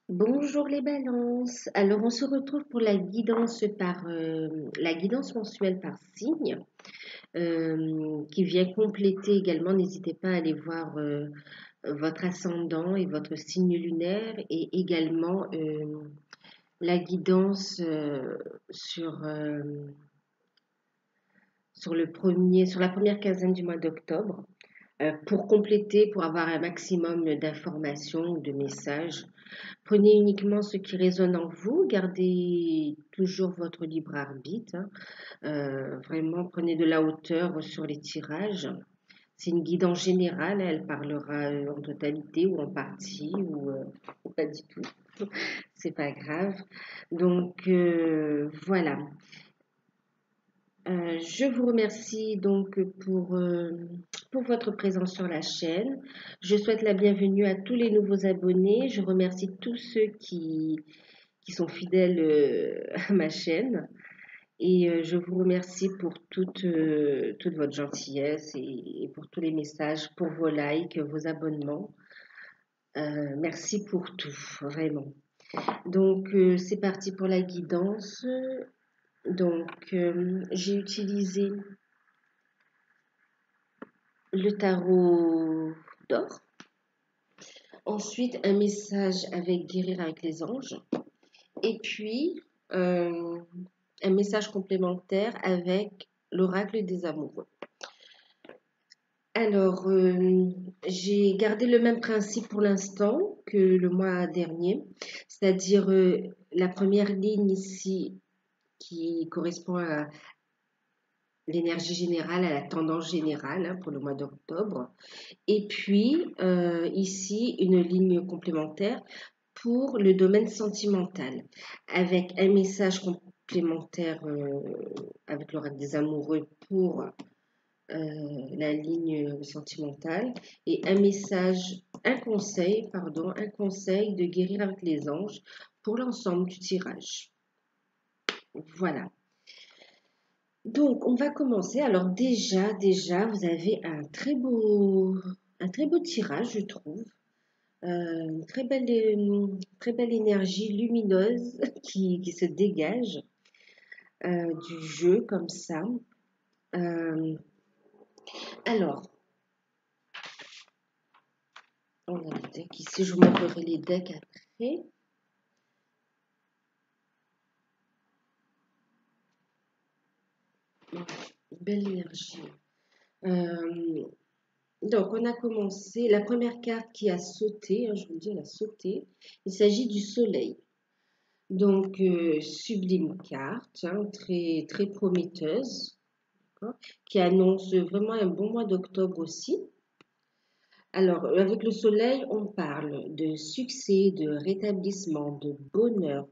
Bonjour les balances. Alors on se retrouve pour la guidance la guidance mensuelle par signe qui vient compléter également. N'hésitez pas à aller voir votre ascendant et votre signe lunaire et également la guidance sur la première quinzaine du mois d'octobre. Pour compléter, pour avoir un maximum d'informations ou de messages, prenez uniquement ce qui résonne en vous, gardez toujours votre libre arbitre, hein. Vraiment, prenez de la hauteur sur les tirages. C'est une guidance générale, elle parlera en totalité ou en partie ou pas du tout. C'est pas grave. Donc voilà. Je vous remercie donc pour votre présence sur la chaîne. Je souhaite la bienvenue à tous les nouveaux abonnés. Je remercie tous ceux qui sont fidèles à ma chaîne. Et je vous remercie pour toute votre gentillesse et pour tous les messages, pour vos likes, vos abonnements. Merci pour tout, vraiment. Donc, c'est parti pour la guidance. Donc, j'ai utilisé le tarot d'or. Ensuite, un message avec guérir avec les anges. Et puis, un message complémentaire avec l'oracle des amoureux. Alors, j'ai gardé le même principe pour l'instant que le mois dernier, c'est-à-dire la première ligne ici qui correspond à l'énergie générale, à la tendance générale, hein, pour le mois d'octobre. Et puis, ici, une ligne complémentaire pour le domaine sentimental, avec un message complémentaire avec l'oracle des amoureux pour la ligne sentimentale et un conseil de guérir avec les anges pour l'ensemble du tirage. Voilà. Donc, on va commencer. Alors déjà, vous avez un très beau tirage, je trouve. Une très belle énergie lumineuse qui se dégage du jeu comme ça. Alors, on a les decks ici, je vous montrerai les decks après. Belle énergie. Donc, on a commencé. La première carte qui a sauté, hein, je vous le dis, elle a sauté. Il s'agit du soleil. Donc, sublime carte, hein, très, très prometteuse, hein, qui annonce vraiment un bon mois d'octobre aussi. Alors, avec le soleil, on parle de succès, de rétablissement, de bonheur,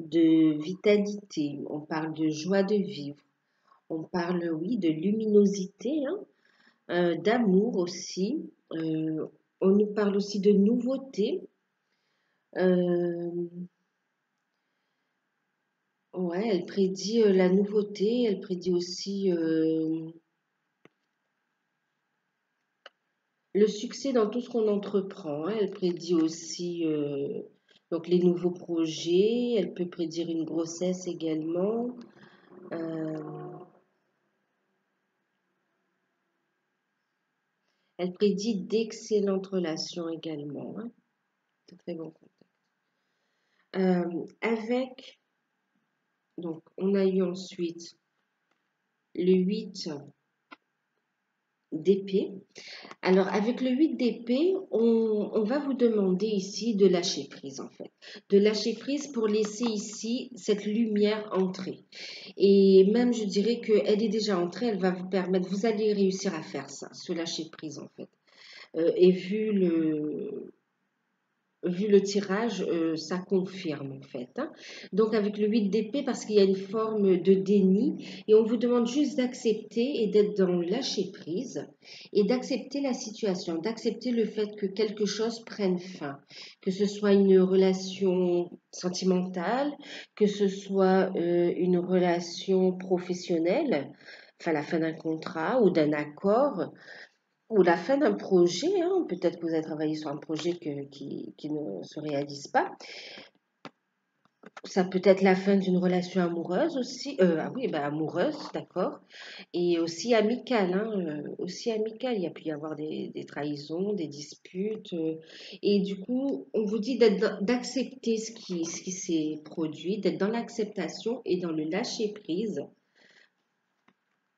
de vitalité, on parle de joie de vivre, on parle, oui, de luminosité, hein, d'amour aussi. On nous parle aussi de nouveauté. Ouais, elle prédit la nouveauté, elle prédit aussi le succès dans tout ce qu'on entreprend, hein. Elle prédit aussi donc les nouveaux projets, elle peut prédire une grossesse également. Elle prédit d'excellentes relations également, hein. C'est très bon contact. Donc on a eu ensuite le 8 d'épée. Alors, avec le 8 d'épée, on va vous demander ici de lâcher prise, en fait. De lâcher prise pour laisser ici cette lumière entrer. Et même, je dirais qu'elle est déjà entrée, elle va vous permettre, vous allez réussir à faire ça, ce lâcher prise, en fait. Et vu le tirage, ça confirme en fait, hein. Donc avec le 8 d'épée, parce qu'il y a une forme de déni, et on vous demande juste d'accepter et d'être dans le lâcher prise, et d'accepter la situation, d'accepter le fait que quelque chose prenne fin, que ce soit une relation sentimentale, que ce soit une relation professionnelle, enfin la fin d'un contrat ou d'un accord, ou la fin d'un projet, hein. Peut-être que vous avez travaillé sur un projet qui ne se réalise pas. Ça peut être la fin d'une relation amoureuse aussi. Ah oui, bah, amoureuse, d'accord. Et aussi amicale, hein, aussi amicale. Il y a pu y avoir des trahisons, des disputes. Et du coup, on vous dit d'accepter ce qui s'est produit, d'être dans l'acceptation et dans le lâcher-prise.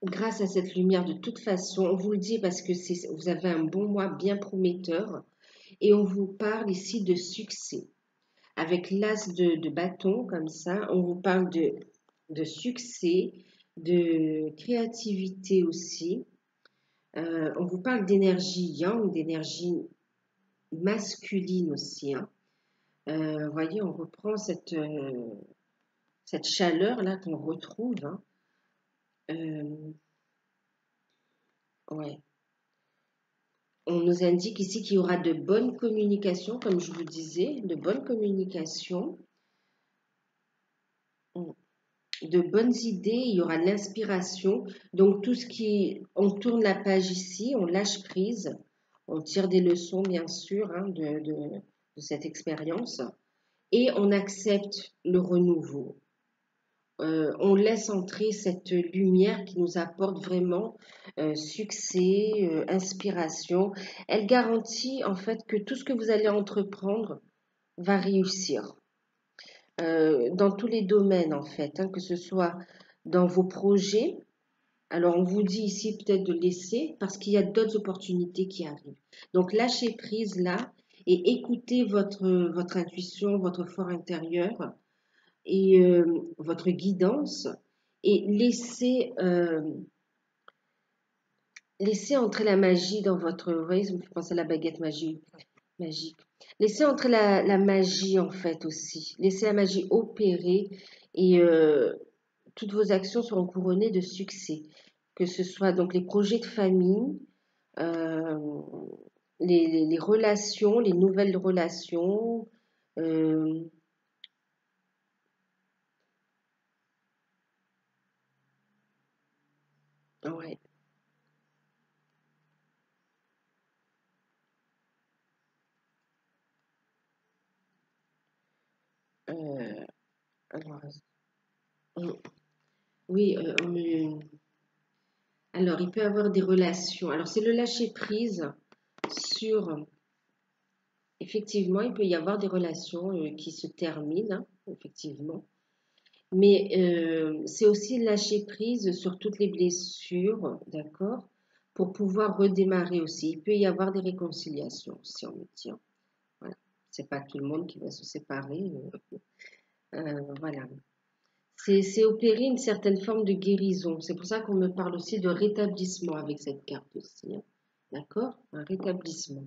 Grâce à cette lumière, de toute façon, on vous le dit parce que vous avez un bon mois bien prometteur. Et on vous parle ici de succès. Avec l'as de bâton, comme ça, on vous parle de succès, de créativité aussi. On vous parle d'énergie yang, d'énergie masculine aussi, hein. Voyez, on reprend cette chaleur-là qu'on retrouve, hein. Euh, ouais. On nous indique ici qu'il y aura de bonnes communications, comme je vous disais, de bonnes communications. De bonnes idées, il y aura de l'inspiration. Donc tout ce qui, on tourne la page ici, on lâche prise, on tire des leçons bien sûr, hein, de cette expérience et on accepte le renouveau. On laisse entrer cette lumière qui nous apporte vraiment succès, inspiration. Elle garantit en fait que tout ce que vous allez entreprendre va réussir. Dans tous les domaines en fait, hein, que ce soit dans vos projets. Alors on vous dit ici peut-être de laisser parce qu'il y a d'autres opportunités qui arrivent. Donc lâchez prise là et écoutez votre intuition, votre fort intérieur et votre guidance et laissez entrer la magie dans votre... Vous voyez, ça me fait penser à la baguette magique. Laissez entrer la magie en fait aussi. Laissez la magie opérer et toutes vos actions seront couronnées de succès. Que ce soit donc les projets de famille, euh, les relations, les nouvelles relations. euh, ouais, euh, alors, on- oui, alors il peut y avoir des relations. Alors c'est le lâcher prise sur, effectivement, il peut y avoir des relations qui se terminent, hein, effectivement. Mais c'est aussi lâcher prise sur toutes les blessures, d'accord, pour pouvoir redémarrer aussi. Il peut y avoir des réconciliations, si on me tient. Voilà. C'est pas tout le monde qui va se séparer. Voilà. C'est opérer une certaine forme de guérison. C'est pour ça qu'on me parle aussi de rétablissement avec cette carte aussi, hein. D'accord? Un rétablissement.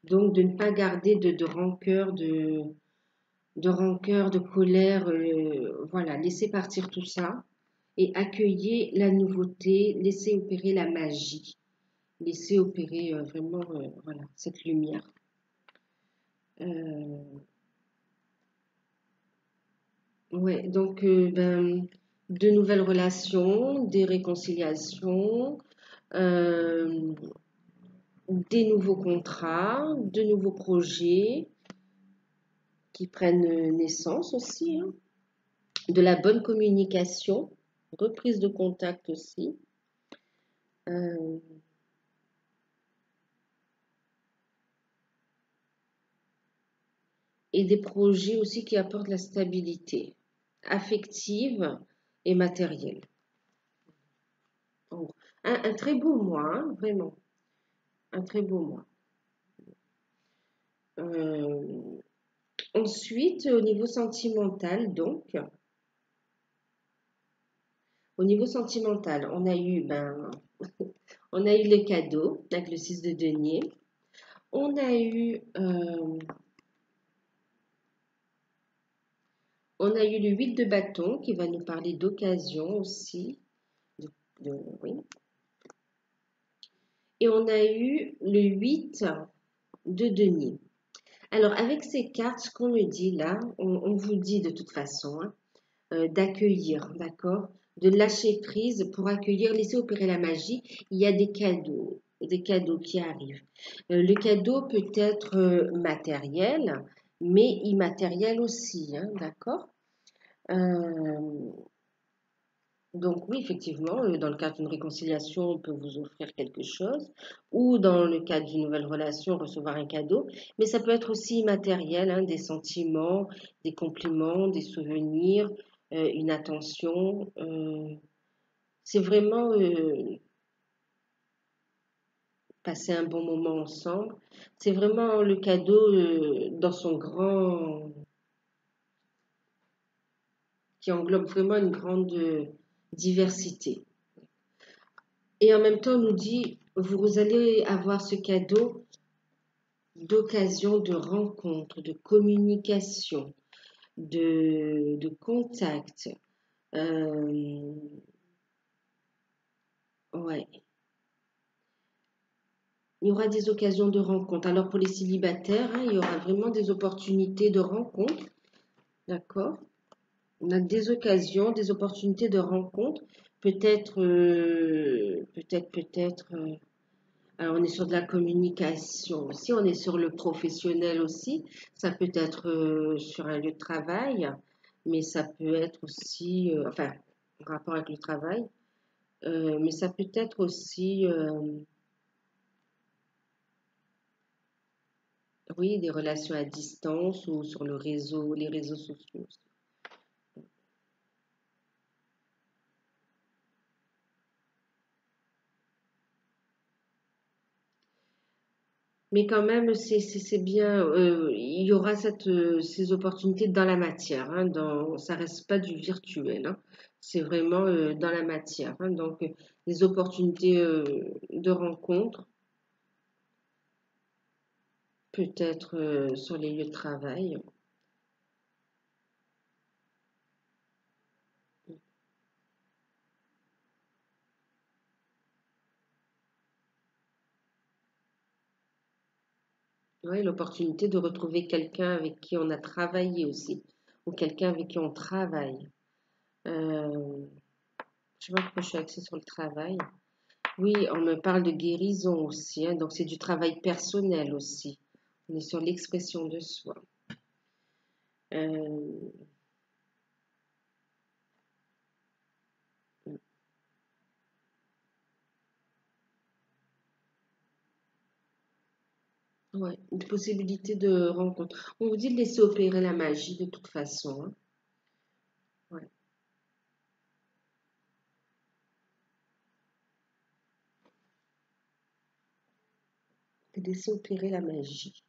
Donc, de ne pas garder de rancœur, de colère. Voilà, laissez partir tout ça et accueillez la nouveauté, laissez opérer la magie, laissez opérer vraiment voilà, cette lumière. Euh, ouais, donc de nouvelles relations, des réconciliations, euh, des nouveaux contrats, de nouveaux projets qui prennent naissance aussi, hein, de la bonne communication, reprise de contact aussi. euh, et des projets aussi qui apportent la stabilité affective et matérielle. Donc, un très beau mois, hein, vraiment, un très beau mois. Euh, ensuite, au niveau sentimental, donc, au niveau sentimental, on a eu le cadeau avec le 6 de denier. On a eu, on a eu le 8 de bâton qui va nous parler d'occasion aussi. Oui. Et on a eu le 8 de denier. Alors, avec ces cartes, ce qu'on me dit là, on vous dit de toute façon, hein, d'accueillir, d'accord? De lâcher prise pour accueillir, laisser opérer la magie. Il y a des cadeaux. des cadeaux qui arrivent. Le cadeau peut être matériel, mais immatériel aussi, hein, d'accord? Euh, donc oui, effectivement, dans le cadre d'une réconciliation, on peut vous offrir quelque chose, ou dans le cadre d'une nouvelle relation, recevoir un cadeau, mais ça peut être aussi immatériel, hein, des sentiments, des compliments, des souvenirs, une attention. C'est vraiment passer un bon moment ensemble. C'est vraiment le cadeau dans son grand, qui englobe vraiment une grande diversité. Et en même temps, on nous dit, vous allez avoir ce cadeau d'occasion de rencontre, de communication, de contact. Euh, ouais, il y aura des occasions de rencontre. Alors pour les célibataires, hein, il y aura vraiment des opportunités de rencontre, d'accord? On a des occasions, des opportunités de rencontre. Peut-être, peut-être. Alors, on est sur de la communication aussi, on est sur le professionnel aussi. Ça peut être sur un lieu de travail, mais ça peut être aussi, enfin, en rapport avec le travail, mais ça peut être aussi, oui, des relations à distance ou sur le réseau, les réseaux sociaux. Mais quand même, c'est bien, il y aura ces opportunités dans la matière, hein, ça reste pas du virtuel, hein, c'est vraiment dans la matière, hein, donc des opportunités de rencontre, peut-être sur les lieux de travail, ouais, l'opportunité de retrouver quelqu'un avec qui on a travaillé aussi, ou quelqu'un avec qui on travaille. Euh, je sais pas pourquoi je suis axée sur le travail. Oui, on me parle de guérison aussi, hein, donc c'est du travail personnel aussi. On est sur l'expression de soi. Euh, ouais, une possibilité de rencontre. On vous dit de laisser opérer la magie de toute façon, hein. Ouais, de laisser opérer la magie.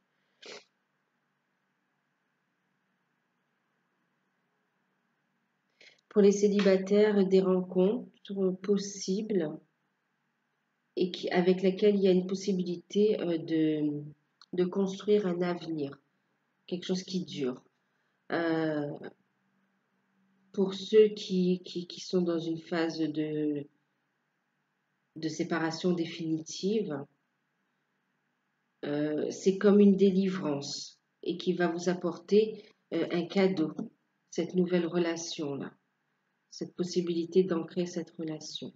Pour les célibataires, des rencontres possibles et avec lesquelles il y a une possibilité de construire un avenir, quelque chose qui dure. Euh, pour ceux qui sont dans une phase de séparation définitive, c'est comme une délivrance et qui va vous apporter un cadeau, cette nouvelle relation-là, cette possibilité d'ancrer cette relation.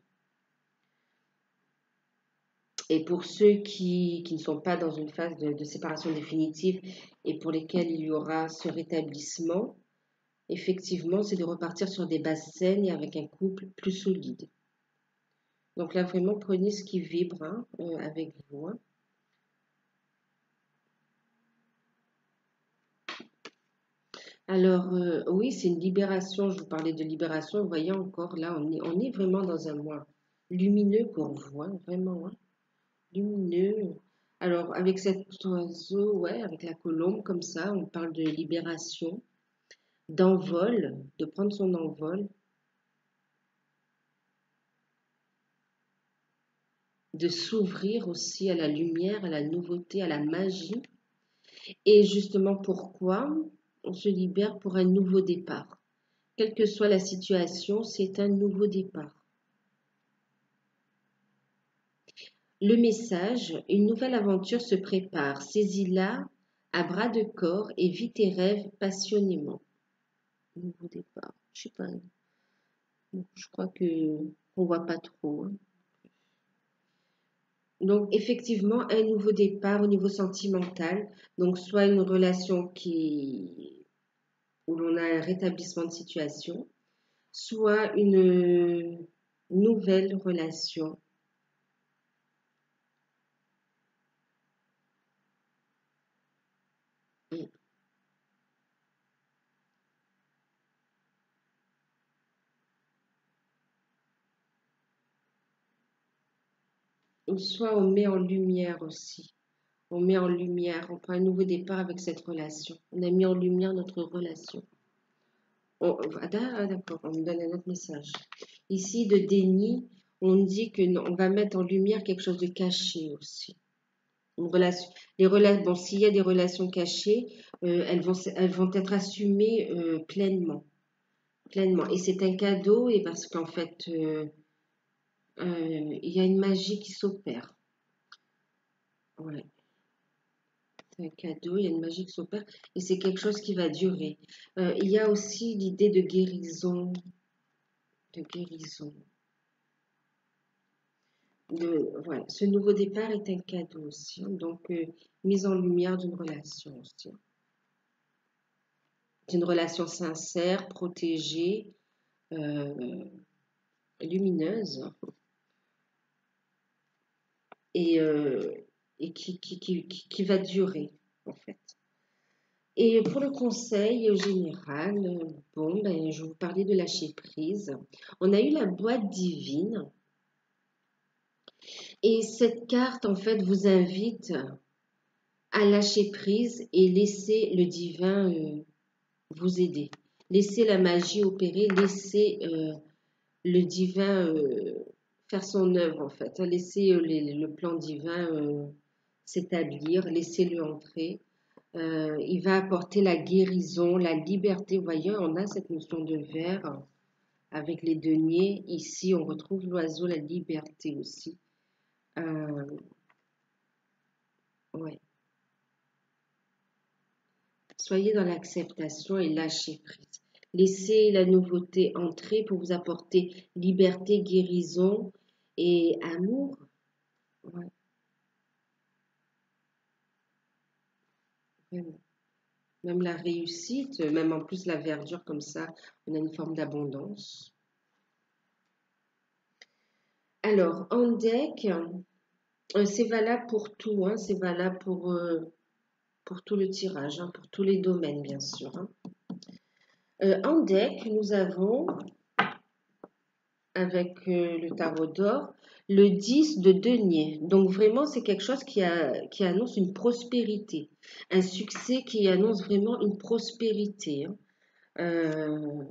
Et pour ceux qui ne sont pas dans une phase de séparation définitive et pour lesquels il y aura ce rétablissement, effectivement, c'est de repartir sur des bases saines et avec un couple plus solide. Donc là, vraiment, prenez ce qui vibre, hein, avec vous, hein. Alors, oui, c'est une libération. Je vous parlais de libération. Vous voyez encore, là, on est vraiment dans un mois lumineux pour vous, hein, vraiment, hein, lumineux. Alors, avec cet oiseau, ouais, avec la colombe, comme ça, on parle de libération, d'envol, de prendre son envol, de s'ouvrir aussi à la lumière, à la nouveauté, à la magie. Et justement, pourquoi on se libère pour un nouveau départ? Quelle que soit la situation, c'est un nouveau départ. Le message, une nouvelle aventure se prépare. Saisis-la à bras de corps et vis tes rêves passionnément. Nouveau départ. Je sais pas. Bon, je crois que on voit pas trop, hein. Donc, effectivement, un nouveau départ au niveau sentimental. Donc, soit une relation où l'on a un rétablissement de situation, soit une nouvelle relation, ou soit on met en lumière aussi. On met en lumière, on prend un nouveau départ avec cette relation. On a mis en lumière notre relation. D'accord, on me donne un autre message. Ici, de déni, on dit que on va mettre en lumière quelque chose de caché aussi. Une relation, bon, s'il y a des relations cachées, elles vont être assumées pleinement, pleinement. Et c'est un cadeau, et parce qu'en fait, il y a une magie qui s'opère. Ouais, c'est un cadeau, il y a une magie qui s'opère, et c'est quelque chose qui va durer. Il y a aussi l'idée de guérison, de guérison. Voilà, ce nouveau départ est un cadeau aussi, hein. Donc mise en lumière d'une relation aussi, hein. D'une relation sincère, protégée, euh, lumineuse et, euh, et qui va durer en fait. Et pour le conseil général, bon, ben, je vais vous parler de lâcher prise. On a eu la boîte divine et cette carte en fait vous invite à lâcher prise et laisser le divin vous aider. Laissez la magie opérer, laissez le divin faire son œuvre en fait. Laissez le plan divin s'établir, laissez-le entrer. Il va apporter la guérison, la liberté. Vous voyez, on a cette notion de verre avec les deniers. Ici, on retrouve l'oiseau, la liberté aussi. Euh, ouais. Soyez dans l'acceptation et lâchez prise. Laissez la nouveauté entrer pour vous apporter liberté, guérison et amour. Ouais, vraiment. Même la réussite, même en plus la verdure comme ça, on a une forme d'abondance. Alors, en deck, c'est valable pour tout, hein, c'est valable pour tout le tirage, hein, pour tous les domaines, bien sûr, hein. En deck, nous avons avec le tarot d'or, le 10 de denier. Donc vraiment, c'est quelque chose qui annonce une prospérité, un succès qui annonce vraiment une prospérité, hein. Euh,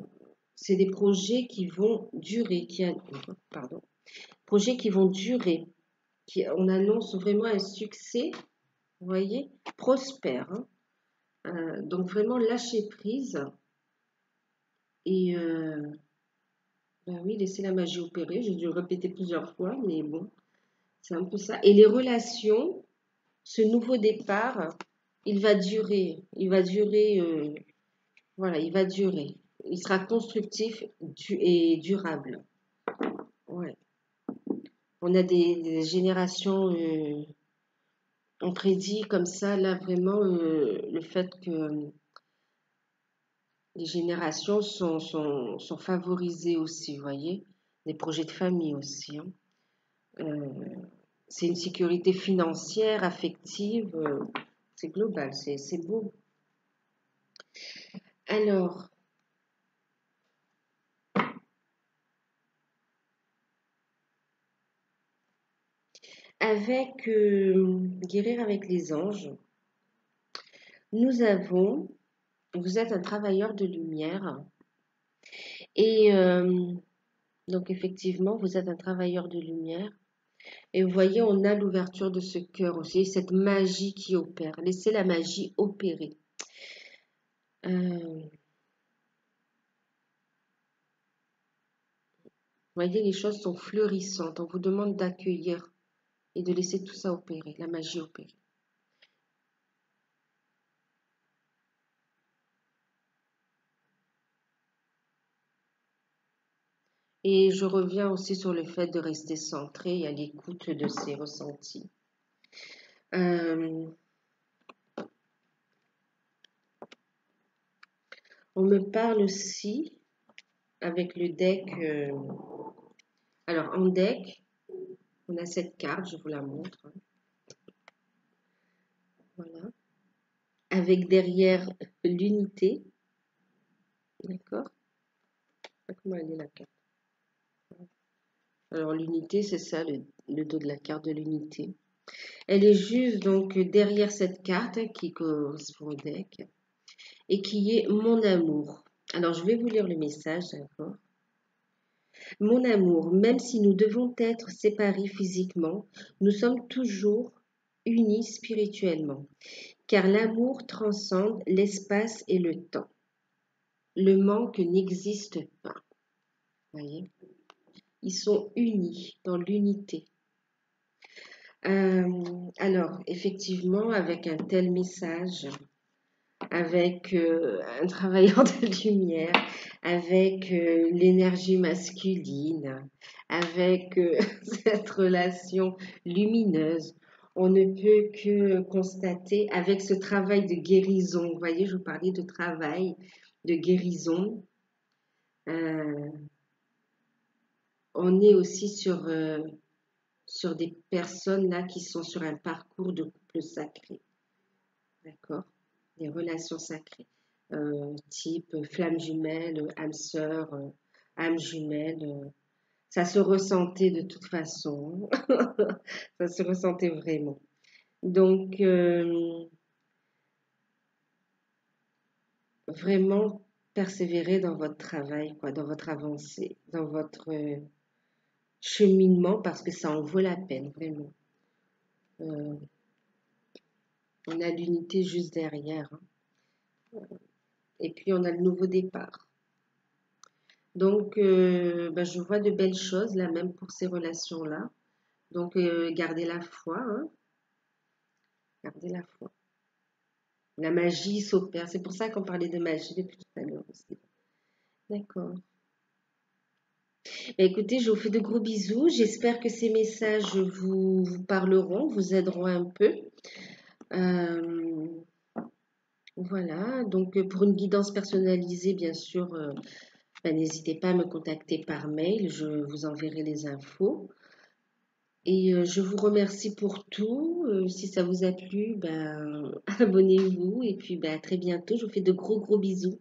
c'est des projets qui vont durer, pardon, projets qui vont durer, on annonce vraiment un succès, vous voyez, prospère, hein. Donc vraiment lâcher prise et ben oui, laisser la magie opérer. J'ai dû le répéter plusieurs fois, mais bon. C'est un peu ça. Et les relations, ce nouveau départ, il va durer, voilà, il va durer. Il sera constructif et durable. Ouais. On a des générations, on prédit comme ça, là, vraiment, le fait que les générations sont favorisées aussi, vous voyez, les projets de famille aussi, hein. Euh, c'est une sécurité financière, affective, c'est global, c'est beau. Alors, avec Guérir avec les anges, nous avons, vous êtes un travailleur de lumière et donc effectivement, vous êtes un travailleur de lumière et vous voyez, on a l'ouverture de ce cœur aussi, cette magie qui opère. Laissez la magie opérer. Vous voyez, les choses sont fleurissantes. On vous demande d'accueillir et de laisser tout ça opérer, la magie opérer. Et je reviens aussi sur le fait de rester centré et à l'écoute de ses ressentis. Euh, on me parle aussi avec le deck. Alors en deck, on a cette carte, je vous la montre. Voilà. Avec derrière l'unité. D'accord? Comment elle est la carte? Alors l'unité, c'est ça, le dos de la carte de l'unité. Elle est juste donc derrière cette carte qui correspond au deck et qui est mon amour. Alors je vais vous lire le message, d'accord? Mon amour, même si nous devons être séparés physiquement, nous sommes toujours unis spirituellement, car l'amour transcende l'espace et le temps. Le manque n'existe pas. Voyez? Ils sont unis dans l'unité. Alors, effectivement, avec un tel message, avec un travailleur de lumière, avec l'énergie masculine, avec cette relation lumineuse, on ne peut que constater avec ce travail de guérison. Vous voyez, je vous parlais de travail de guérison. On est aussi sur des personnes là qui sont sur un parcours de couple sacré. D'accord? Des relations sacrées. Type flamme jumelle, âme sœur, âme jumelle. Ça se ressentait de toute façon. Ça se ressentait vraiment. Donc, vraiment persévérer dans votre travail, quoi, dans votre avancée, dans votre cheminement, parce que ça en vaut la peine, vraiment. Euh, on a l'unité juste derrière, hein. Et puis, on a le nouveau départ. Donc, je vois de belles choses là, même pour ces relations-là. Donc, gardez la foi, hein, gardez la foi. La magie s'opère. C'est pour ça qu'on parlait de magie depuis tout à l'heure aussi. D'accord. Écoutez, je vous fais de gros bisous. J'espère que ces messages vous parleront, vous aideront un peu. Euh, voilà. Donc, pour une guidance personnalisée, bien sûr, n'hésitez pas à me contacter par mail. Je vous enverrai les infos. Et je vous remercie pour tout. Si ça vous a plu, abonnez-vous. Et puis à très bientôt. Je vous fais de gros bisous.